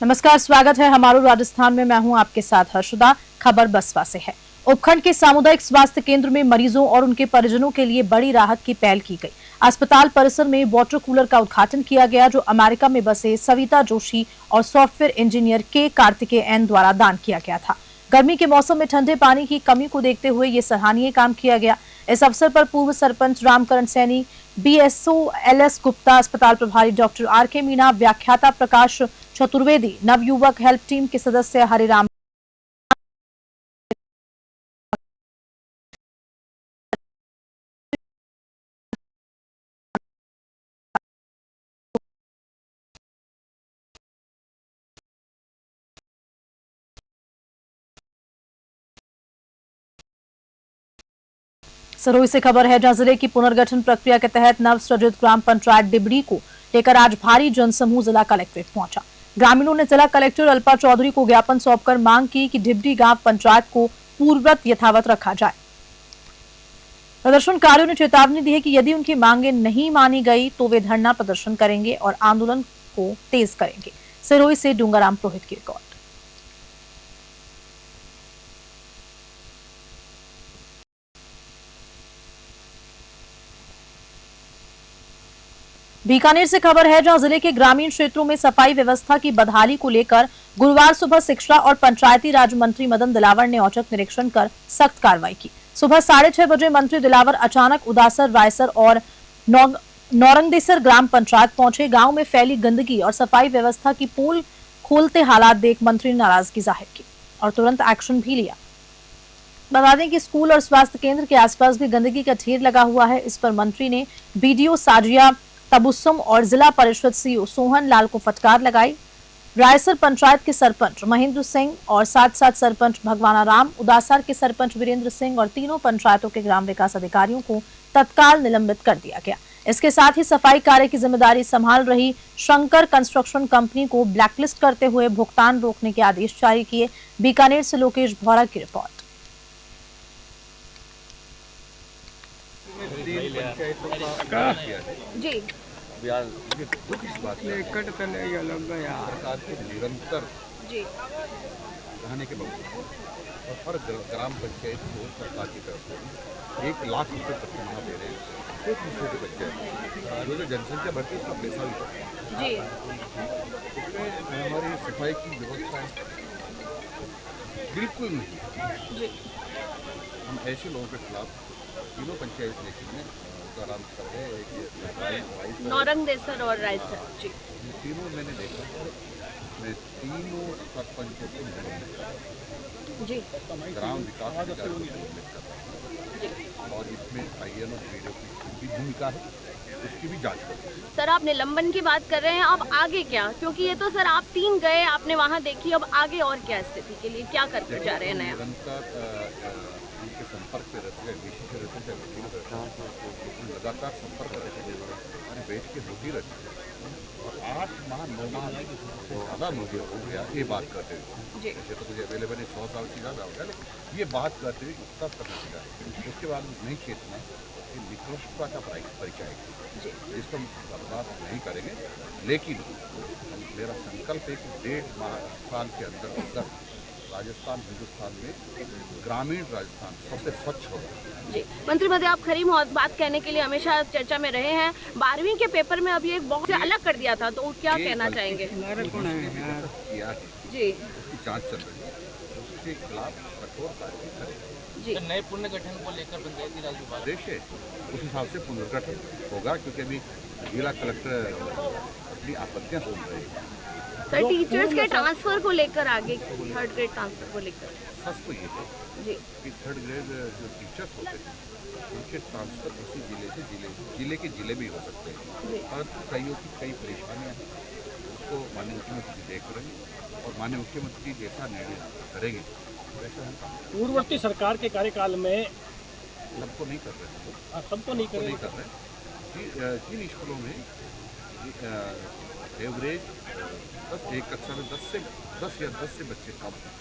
नमस्कार, स्वागत है हमारे राजस्थान में। मैं हूं आपके साथ हर्षदा। खबर बसपा से है। उपखंड के सामुदायिक स्वास्थ्य केंद्र में मरीजों और उनके परिजनों के लिए बड़ी राहत की पहल की गई। अस्पताल परिसर में वाटर कूलर का उद्घाटन किया गया, जो अमेरिका में बसे सविता जोशी और सॉफ्टवेयर इंजीनियर के कार्तिकेयन द्वारा दान किया गया था। गर्मी के मौसम में ठंडे पानी की कमी को देखते हुए ये सराहनीय काम किया गया। इस अवसर पर पूर्व सरपंच रामकरण सैनी, बीएसओ एलएस गुप्ता, अस्पताल प्रभारी डॉक्टर आरके मीणा, व्याख्याता प्रकाश चतुर्वेदी, नवयुवक हेल्प टीम के सदस्य हरिराम सरोई से खबर है, जहां जिले की पुनर्गठन प्रक्रिया के तहत नवसृजित ग्राम पंचायत डिबड़ी को लेकर आज भारी जनसमूह जिला कलेक्ट्रेट पहुंचा। ग्रामीणों ने जिला कलेक्टर अल्पा चौधरी को ज्ञापन सौंपकर मांग की कि डिबड़ी गांव पंचायत को पूर्ववत यथावत रखा जाए। प्रदर्शनकारियों ने चेतावनी दी है कि यदि उनकी मांगे नहीं मानी गई तो वे धरना प्रदर्शन करेंगे और आंदोलन को तेज करेंगे। सिरोही से डूंगराम पुरोहित की रिपोर्ट। बीकानेर से खबर है, जहां जिले के ग्रामीण क्षेत्रों में सफाई व्यवस्था की बदहाली को लेकर गुरुवार सुबह शिक्षा और पंचायती राज मंत्री मदन दिलावर ने औचक निरीक्षण कर सख्त कार्रवाई की। सुबह 6:30 बजे मंत्री दिलावर अचानक उदासर, रायसर और नौरंगदेसर ग्राम पंचायत पहुंचे। गांव में फैली गंदगी और सफाई व्यवस्था की पोल खोलते हालात देख मंत्री ने नाराजगी जाहिर की और तुरंत एक्शन भी लिया। बता दें कि स्कूल और स्वास्थ्य केंद्र के आसपास भी गंदगी का ढेर लगा हुआ है। इस पर मंत्री ने बीडीओ साजिया तबुस्सुम और जिला परिषद सीईओ सोहन लाल को फटकार लगाई। रायसर पंचायत के सरपंच महेंद्र सिंह और साथ सरपंच भगवाना राम, उदासर के सरपंच वीरेंद्र सिंह और तीनों पंचायतों के ग्राम विकास अधिकारियों को तत्काल निलंबित कर दिया गया। इसके साथ ही सफाई कार्य की जिम्मेदारी संभाल रही शंकर कंस्ट्रक्शन कंपनी को ब्लैकलिस्ट करते हुए भुगतान रोकने के आदेश जारी किए। बीकानेर से लोकेश भौरा की रिपोर्ट। जी सरकार के निरंतर रहने के बावजूद और हर ग्राम पंचायत को सरकार की तरफ से 1 लाख रुपये प्रति माह दे रहे हैं। छोटे पंचायत जो जनसंख्या बढ़ती है उसका पैसा भी बढ़ता है। इसमें हमारी सफाई की व्यवस्था बिल्कुल नहीं। हम ऐसे लोगों के खिलाफ तीनों पंचायत समिति में दौरान कर रहे हैं। नौरंगदेसर और रायसर जी तीनों मैंने देखा। मैं तीनों सरपंचों को जी ग्राम विकास अधिकारी को और इसमें आईएन और वीडियो की भूमिका है, उसकी भी जांच करें। सर, आप निलंबन की बात कर रहे हैं, अब आगे क्या? क्योंकि ये तो सर आप 3 गए, आपने वहाँ देखी, अब आगे और क्या स्थिति के लिए क्या करते जा रहे हैं नया? निरंतर उनके संपर्क पे रहते हैं, विशेष रहते हैं, लगातार संपर्क रहते हैं, बैठ के होती रहती है। और 8 माह 9 माह से ज़्यादा मुझे हो गया ये बात करते हुए। जैसे तो मुझे अवेलेबल है 100 साल से ज़्यादा हो गया, लेकिन ये बात करते हुए उत्तर करना चाहिए। उसके बाद नहीं खेतना ये निकृष्टता का परिचय है, जिसको हम बर्दाश्त नहीं करेंगे। लेकिन मेरा संकल्प है कि 1.5 साल के अंदर राजस्थान, हिंदुस्तान में ग्रामीण राजस्थान सबसे स्वच्छ होगा। जी मंत्री महोदय, आप खरी बात कहने के लिए हमेशा चर्चा में रहे हैं। 12वीं के पेपर में अभी एक बहुत से अलग कर दिया था, तो क्या कहना चाहेंगे? किया जी उसकी जांच चल रही है, उसके खिलाफ कठोर कार्रवाई करेंगे। जी नए पुनर्गठन को लेकर पंचायती राज विभाग देखिए उस हिसाब से पुनर्गठन होगा, क्योंकि अभी जिला कलेक्टर अपनी आपत्तियां सुन रहे हैं। सर, टीचर्स के ट्रांसफर को लेकर आगे 3rd ग्रेड ट्रांसफर को लेकर सच तो ये है जी कि 3rd ग्रेड जो टीचर्स होते हैं उनके ट्रांसफर उसी जिले से जिले के जिले में ही हो सकते हैं। परंतु कईयों की कई परेशानियाँ हैं, उसको माननीय मुख्यमंत्री देख रहे हैं और माननीय मुख्यमंत्री जैसा निर्णय करेंगे वैसा हम काम करेंगे। पूर्ववर्ती सरकार के कार्यकाल में सबको नहीं कर रहे, सबको नहीं कर रहे। जिन स्कूलों में एवरेज 10 एक कक्षा में 10 से बच्चे कम हैं,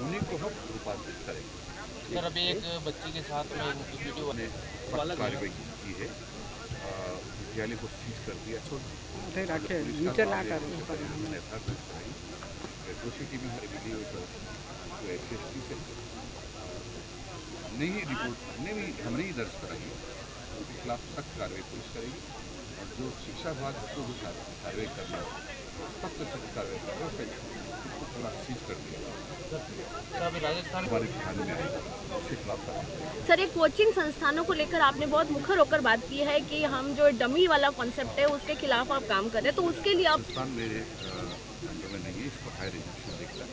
उन्हीं को हम रूपांतरित करेंगे। सर, अभी एक बच्ची के साथ में वीडियो ने कार्रवाई की है। विद्यालय को सीज कर दिया। नीचे ला कर मैंने एफआईआर दर्ज कराई। एट्रोसिटी में हमारी वीडियो SST से हमने ही दर्ज कराई है। उनके खिलाफ सख्त कार्रवाई पुलिस करेगी और जो शिक्षा विभाग को भी कार्रवाई करना है सख्त कार्रवाई करना है। उसको खिलाफ सीज कर दिया राजस्थान हमारे ध्यान में आएगा, उसके खिलाफ कार्रवाई। सर, एक कोचिंग संस्थानों को लेकर आपने बहुत मुखर होकर बात की है कि हम जो डमी वाला कॉन्सेप्ट है उसके खिलाफ आप काम कर रहे हैं, तो उसके लिए आप संस्थान मेरे अंडर में नहीं है, इसको हायर एजुकेशन देखता है।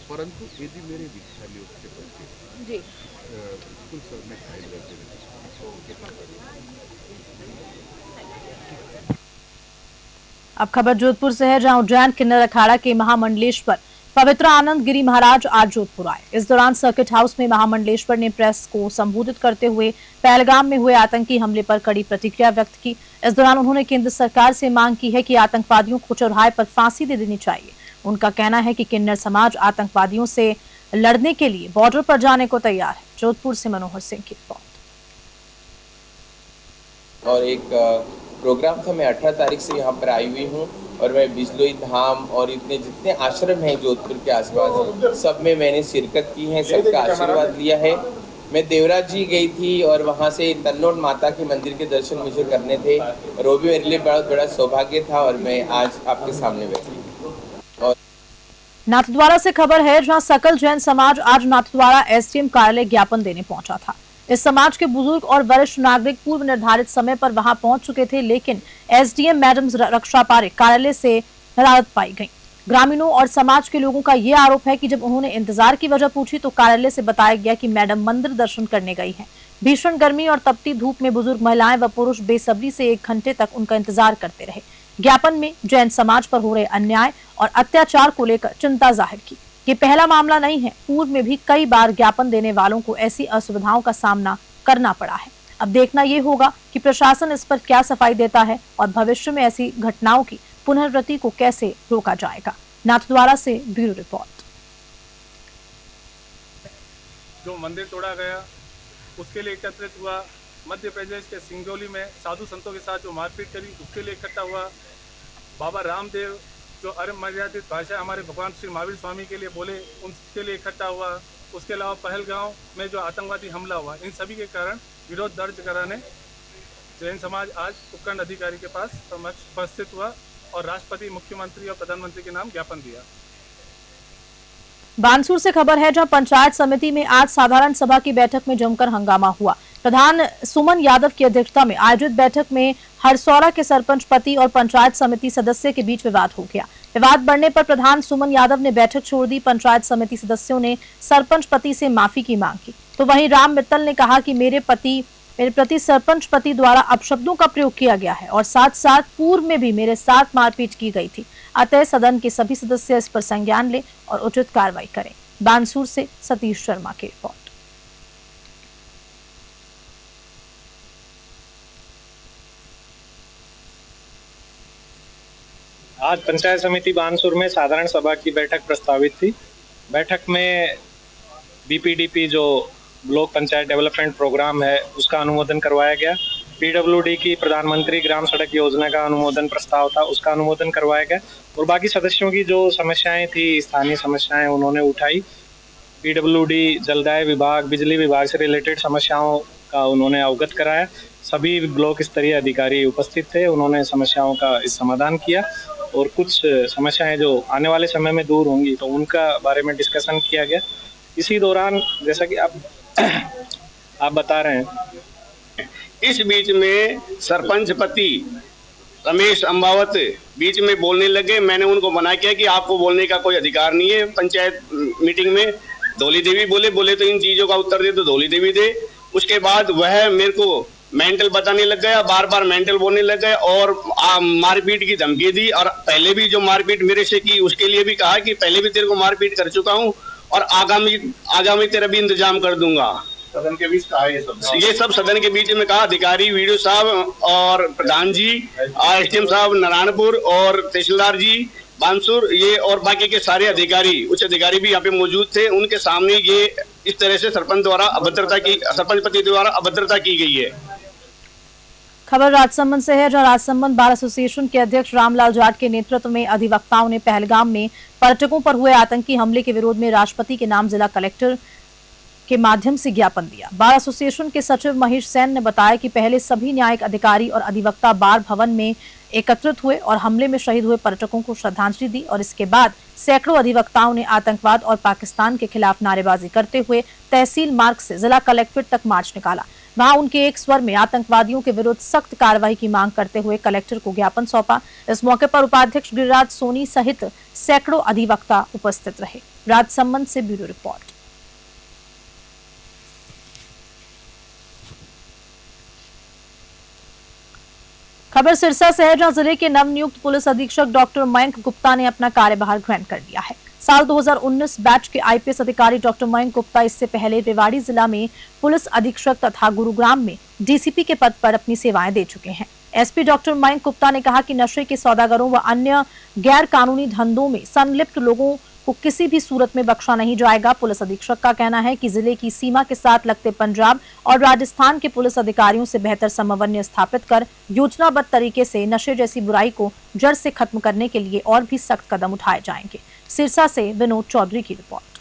परंतु यदि मेरे विद्यालयों के बच्चे जी स्कूल स्तर में फाइल करते हैं अब खबर जोधपुर से है, जहां उज्जैन किन्नर अखाड़ा के महामंडलेश्वर पवित्र आनंद गिरी महाराज आज जोधपुर आए। इस दौरान सर्किट हाउस में महामंडलेश्वर ने प्रेस को संबोधित करते हुए पहलगाम में हुए आतंकी हमले पर कड़ी प्रतिक्रिया व्यक्त की। इस दौरान उन्होंने केंद्र सरकार से मांग की है कि आतंकवादियों को चौराहे पर फांसी दे देनी चाहिए। उनका कहना है कि किन्नर समाज आतंकवादियों से लड़ने के लिए बॉर्डर पर जाने को तैयार है। जोधपुर से मनोहर सिंह की रिपोर्ट। और एक प्रोग्राम था, मैं 18 तारीख से यहाँ पर आई हुई हूँ और मैं बिजलोई धाम और इतने जितने आश्रम हैं जोधपुर के आसपास सब में मैंने शिरकत की है, सबका आशीर्वाद लिया है। मैं देवराज जी गई थी और वहाँ से तन्नोट माता के मंदिर के दर्शन मुझे करने थे और वो भी मेरे लिए बहुत बड़ा सौभाग्य था और मैं आज आपके सामने बैठी। और नाथद्वारा से खबर है, जहां सकल जैन समाज आज नाथद्वारा SDM कार्यालय ज्ञापन देने पहुंचा था। इस समाज के बुजुर्ग और वरिष्ठ नागरिक पूर्व निर्धारित समय पर वहां पहुंच चुके थे, लेकिन SDM मैडम रक्षा पारेख कार्यालय से हरारत पाई गई। ग्रामीणों और समाज के लोगों का ये आरोप है कि जब उन्होंने इंतजार की वजह पूछी तो कार्यालय से बताया गया कि मैडम मंदिर दर्शन करने गई हैं। भीषण गर्मी और तपती धूप में बुजुर्ग महिलाएं व पुरुष बेसब्री से 1 घंटे तक उनका इंतजार करते रहे। ज्ञापन में जैन समाज पर हो रहे अन्याय और अत्याचार को लेकर चिंता जाहिर की। ये पहला मामला नहीं है, पूर्व में भी कई बार ज्ञापन देने वालों को ऐसी असुविधाओं का सामना करना पड़ा है। अब देखना ये होगा कि प्रशासन इस पर क्या सफाई देता है और भविष्य में ऐसी घटनाओं की पुनरावृत्ति को कैसे रोका जाएगा। नाथद्वारा से ब्यूरो रिपोर्ट। जो मंदिर तोड़ा गया उसके लिए एकत्रित हुआ। मध्य प्रदेश के सिंगरौली में साधु संतों के साथ जो मारपीट करी उसके लिए इकट्ठा हुआ। बाबा रामदेव जो अमर्यादित भाषा हमारे भगवान श्री महावीर स्वामी के लिए बोले उनके लिए इकट्ठा हुआ। उसके अलावा पहलगांव में जो आतंकवादी हमला हुआ, इन सभी के कारण विरोध दर्ज कराने जैन समाज आज उपखंड अधिकारी के पास उपस्थित हुआ और राष्ट्रपति, मुख्यमंत्री और प्रधानमंत्री के नाम ज्ञापन दिया। बानसूर से खबर है, जहां पंचायत समिति में आज साधारण सभा की बैठक में जमकर हंगामा हुआ। प्रधान सुमन यादव की अध्यक्षता में आयोजित बैठक में हरसौरा के सरपंच पति और पंचायत समिति सदस्य के बीच विवाद हो गया। विवाद बढ़ने पर प्रधान सुमन यादव ने बैठक छोड़ दी। पंचायत समिति सदस्यों ने सरपंच पति से माफी की मांग की, तो वहीं राम मित्तल ने कहा कि मेरे प्रति सरपंच पति द्वारा अपशब्दों का प्रयोग किया गया है और साथ साथ पूर्व में भी मेरे साथ मारपीट की गई थी। अतः सदन के सभी सदस्य इस पर संज्ञान लें और उचित कार्रवाई करें। बानसूर से सतीश शर्मा की रिपोर्ट। आज पंचायत समिति बानसूर में साधारण सभा की बैठक प्रस्तावित थी। बैठक में BPDP जो ब्लॉक पंचायत डेवलपमेंट प्रोग्राम है उसका अनुमोदन करवाया गया। PWD की प्रधानमंत्री ग्राम सड़क योजना का अनुमोदन प्रस्ताव था, उसका अनुमोदन करवाया गया और बाकी सदस्यों की जो समस्याएं थी, स्थानीय समस्याएं उन्होंने उठाई। PWD जलदाय विभाग, बिजली विभाग से रिलेटेड समस्याओं का उन्होंने अवगत कराया। सभी ब्लॉक स्तरीय अधिकारी उपस्थित थे, उन्होंने समस्याओं का इस समाधान किया और कुछ समस्याएं जो आने वाले समय में दूर होंगी तो उनका बारे में डिस्कशन किया गया। इसी दौरान जैसा कि आप बता रहे हैं, इस बीच में सरपंच पति रमेश अम्बावत बीच में बोलने लगे। मैंने उनको मना किया कि आपको बोलने का कोई अधिकार नहीं है। पंचायत मीटिंग में धौली देवी बोले तो इन चीजों का उत्तर दे तो धौली देवी दे। उसके बाद वह मेरे को मेंटल बताने लग गया, बार बार मेंटल बोलने लग गए और मारपीट की धमकी दी। और पहले भी जो मारपीट मेरे से की उसके लिए भी कहा कि पहले भी तेरे को मारपीट कर चुका हूँ और आगामी तेरा भी इंतजाम कर दूंगा। सदन के बीच कहा ये सब सदन के बीच में कहा। अधिकारी वीडियो साहब और प्रधान जी, SDM साहब नारायणपुर और तहसीलदार जी बानसूर, ये और बाकी के सारे अधिकारी, उच्च अधिकारी भी यहाँ पे मौजूद थे। उनके सामने ये इस तरह से सरपंच पति द्वारा अभद्रता की गई है। खबर राजसमंद से है, जहां राजसमंद बार एसोसिएशन के अध्यक्ष रामलाल जाट के नेतृत्व में अधिवक्ताओं ने पहलगाम में पर्यटकों पर हुए आतंकी हमले के विरोध में राष्ट्रपति के नाम जिला कलेक्टर के माध्यम से ज्ञापन दिया। बार एसोसिएशन के सचिव महेश सेन ने बताया कि पहले सभी न्यायिक अधिकारी और अधिवक्ता बार भवन में एकत्रित हुए और हमले में शहीद हुए पर्यटकों को श्रद्धांजलि दी और इसके बाद सैकड़ों अधिवक्ताओं ने आतंकवाद और पाकिस्तान के खिलाफ नारेबाजी करते हुए तहसील मार्ग से जिला कलेक्ट्रेट तक मार्च निकाला। वहां उनके एक स्वर में आतंकवादियों के विरुद्ध सख्त कार्रवाई की मांग करते हुए कलेक्टर को ज्ञापन सौंपा। इस मौके पर उपाध्यक्ष गिरिराज सोनी सहित सैकड़ों अधिवक्ता उपस्थित रहे। राजसमंद से ब्यूरो रिपोर्ट। खबर सिरसा से है, जहां जिले के नवनियुक्त पुलिस अधीक्षक डॉक्टर मयंक गुप्ता ने अपना कार्यभार ग्रहण कर लिया है। साल 2019 बैच के आईपीएस अधिकारी डॉक्टर मयंक गुप्ता इससे पहले रेवाड़ी जिला में पुलिस अधीक्षक तथा गुरुग्राम में डीसीपी के पद पर अपनी सेवाएं दे चुके हैं। एसपी डॉक्टर मयंक गुप्ता ने कहा कि नशे के सौदागरों व अन्य गैर कानूनी धंधों में संलिप्त लोगों को किसी भी सूरत में बख्शा नहीं जाएगा। पुलिस अधीक्षक का कहना है कि जिले की सीमा के साथ लगते पंजाब और राजस्थान के पुलिस अधिकारियों से बेहतर समन्वय स्थापित कर योजनाबद्ध तरीके से नशे जैसी बुराई को जड़ से खत्म करने के लिए और भी सख्त कदम उठाए जाएंगे। सिरसा से विनोद चौधरी की रिपोर्ट।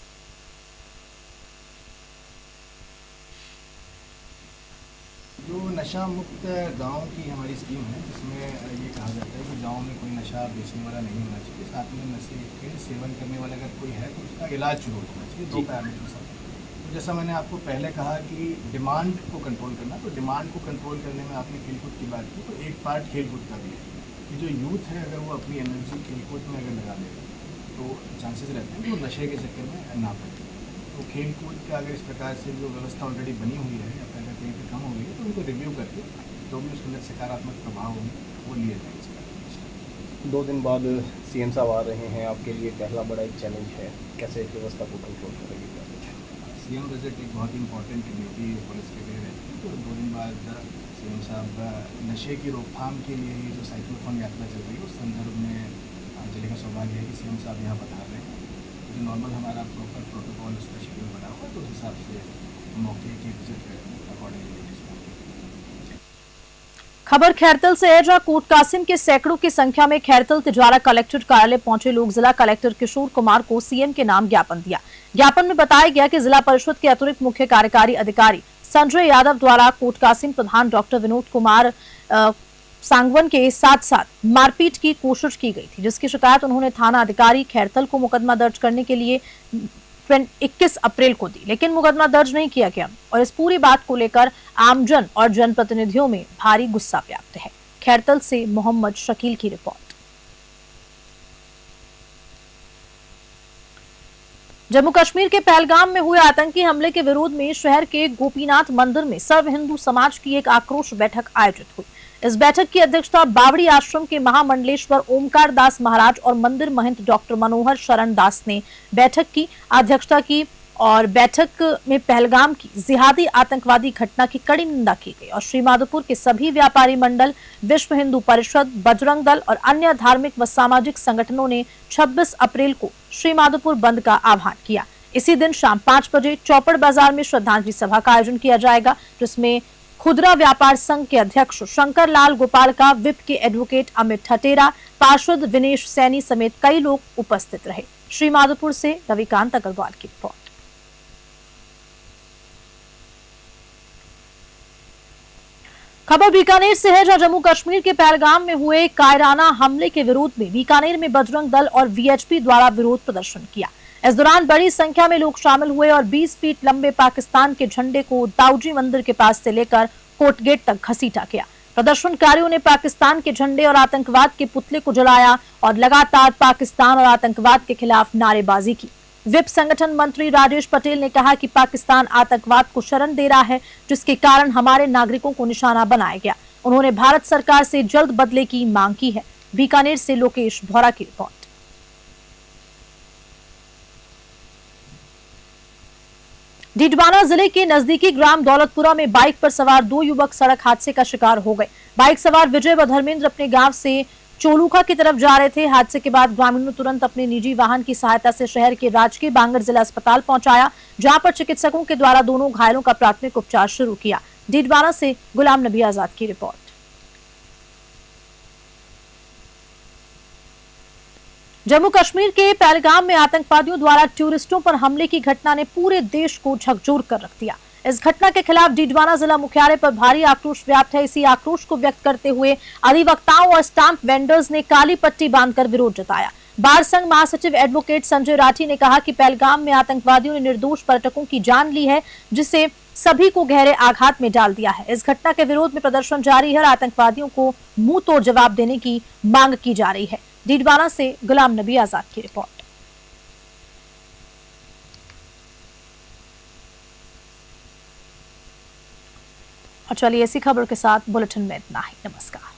जो नशा मुक्त गांव की हमारी स्कीम है, जिसमें ये कहा जाता है कि गांव में कोई नशा बेचने वाला नहीं होना चाहिए, साथ में नशे के सेवन करने वाला अगर कोई है तो उसका इलाज शुरू होना चाहिए। दो पैरामीटर सब। तो जैसा मैंने आपको पहले कहा कि डिमांड को कंट्रोल करना, तो डिमांड को कंट्रोल करने में आपने खेलकूद की बात की, तो एक पार्ट खेलकूद का भी है कि जो यूथ है अगर वो अपनी एनर्जी खेलकूद में अगर लगा देगा तो चांसेस रहते हैं कि वो नशे के चक्कर में ना पड़े। तो खेलकूद का अगर इस प्रकार से जो व्यवस्था ऑलरेडी बनी हुई है, अगर कहीं पर कम हो गई है तो उनको रिव्यू करके जो भी उसके अंदर सकारात्मक प्रभाव होंगे वो लिए जाएंगे। 2 दिन बाद सीएम साहब आ रहे हैं, आपके लिए पहला बड़ा एक चैलेंज है, कैसे इस व्यवस्था को कंट्रोल करेंगे? सीएम विजिट एक बहुत इंपॉर्टेंट ड्यूटी पुलिस के लिए रहती है। तो 2 दिन बाद सीएम साहब नशे की रोकथाम के लिए ये जो साइक्लोथॉन यात्रा चल रही है उस संदर्भ में जिले का सौभाग्य है कि सीएम साहब यहाँ बता रहे हैं। जो नॉर्मल हमारा प्रॉपर प्रोटोकॉल उस पर शेड्यूल बना हुआ है, तो उस हिसाब से मौके की विजिट अकॉर्डिंगली। खबर खैरतल से है, जहां कोट कासिम के सैकड़ों की संख्या में खैरतल तिजारा कलेक्ट्रेट कार्यालय पहुंचे लोग जिला कलेक्टर किशोर कुमार को सीएम के नाम ज्ञापन दिया। ज्ञापन में बताया गया कि जिला परिषद के अतिरिक्त मुख्य कार्यकारी अधिकारी संजय यादव द्वारा कोट कासिम प्रधान डॉक्टर विनोद कुमार सांगवन के साथ साथ मारपीट की कोशिश की गई थी, जिसकी शिकायत उन्होंने थाना अधिकारी खैरतल को मुकदमा दर्ज करने के लिए 21 अप्रैल को दी, लेकिन मुकदमा दर्ज नहीं किया गया और इस पूरी बात को लेकर आमजन और जनप्रतिनिधियों में भारी गुस्सा व्याप्त है। खैरतल से मोहम्मद शकील की रिपोर्ट। जम्मू कश्मीर के पहलगाम में हुए आतंकी हमले के विरोध में शहर के गोपीनाथ मंदिर में सर्व हिंदू समाज की एक आक्रोश बैठक आयोजित हुई। इस बैठक की अध्यक्षता बावड़ी आश्रम के महामंडलेश्वर ओमकार दास महाराज और मंदिर महंत डॉक्टर मनोहर शरण दास ने बैठक की अध्यक्षता की और बैठक में पहलगाम की जिहादी आतंकवादी घटना की कड़ी निंदा की गई और श्रीमाधोपुर के सभी व्यापारी मंडल, विश्व हिंदू परिषद, बजरंग दल और अन्य धार्मिक व सामाजिक संगठनों ने 26 अप्रैल को श्रीमाधोपुर बंद का आह्वान किया। इसी दिन शाम 5 बजे चौपड़ बाजार में श्रद्धांजलि सभा का आयोजन किया जाएगा, जिसमें खुदरा व्यापार संघ के अध्यक्ष शंकर लाल गोपाल का, विप के एडवोकेट अमित ठटेरा, पार्षद विनेश सैनी समेत कई लोग उपस्थित रहे। श्रीमाधोपुर से रविकांत अग्रवाल की रिपोर्ट। खबर बीकानेर से है, जहां जम्मू कश्मीर के पहलगाम में हुए कायराना हमले के विरोध में बीकानेर में बजरंग दल और वीएचपी द्वारा विरोध प्रदर्शन किया। इस दौरान बड़ी संख्या में लोग शामिल हुए और 20 फीट लंबे पाकिस्तान के झंडे को दाऊजी मंदिर के पास से लेकर कोर्ट गेट तक घसीटा गया। प्रदर्शनकारियों ने पाकिस्तान के झंडे और आतंकवाद के पुतले को जलाया और लगातार पाकिस्तान और आतंकवाद के खिलाफ नारेबाजी की। विप संगठन मंत्री राजेश पटेल ने कहा कि पाकिस्तान आतंकवाद को शरण दे रहा है, जिसके कारण हमारे नागरिकों को निशाना बनाया गया। उन्होंने भारत सरकार से जल्द बदले की मांग की है। बीकानेर से लोकेश भौरा की रिपोर्ट। डीडवाना जिले के नजदीकी ग्राम दौलतपुरा में बाइक पर सवार 2 युवक सड़क हादसे का शिकार हो गए। बाइक सवार विजय व धर्मेंद्र अपने गांव से चोलूखा की तरफ जा रहे थे। हादसे के बाद ग्रामीणों ने तुरंत अपने निजी वाहन की सहायता से शहर के राजकीय बांगर जिला अस्पताल पहुंचाया, जहां पर चिकित्सकों के द्वारा दोनों घायलों का प्राथमिक उपचार शुरू किया। डीडवाना से गुलाम नबी आजाद की रिपोर्ट। जम्मू कश्मीर के पहलगाम में आतंकवादियों द्वारा टूरिस्टों पर हमले की घटना ने पूरे देश को झकझोर कर रख दिया। इस घटना के खिलाफ डीडवाना जिला मुख्यालय पर भारी आक्रोश व्याप्त है। इसी आक्रोश को व्यक्त करते हुए अधिवक्ताओं और स्टाम्प वेंडर्स ने काली पट्टी बांधकर विरोध जताया। बार संघ महासचिव एडवोकेट संजय राठी ने कहा कि पहलगाम में आतंकवादियों ने निर्दोष पर्यटकों की जान ली है, जिससे सभी को गहरे आघात में डाल दिया है। इस घटना के विरोध में प्रदर्शन जारी है और आतंकवादियों को मुंह तोड़ जवाब देने की मांग की जा रही है। डीडवाना से गुलाम नबी आजाद की रिपोर्ट। और चलिए इसी खबर के साथ बुलेटिन में इतना ही। नमस्कार।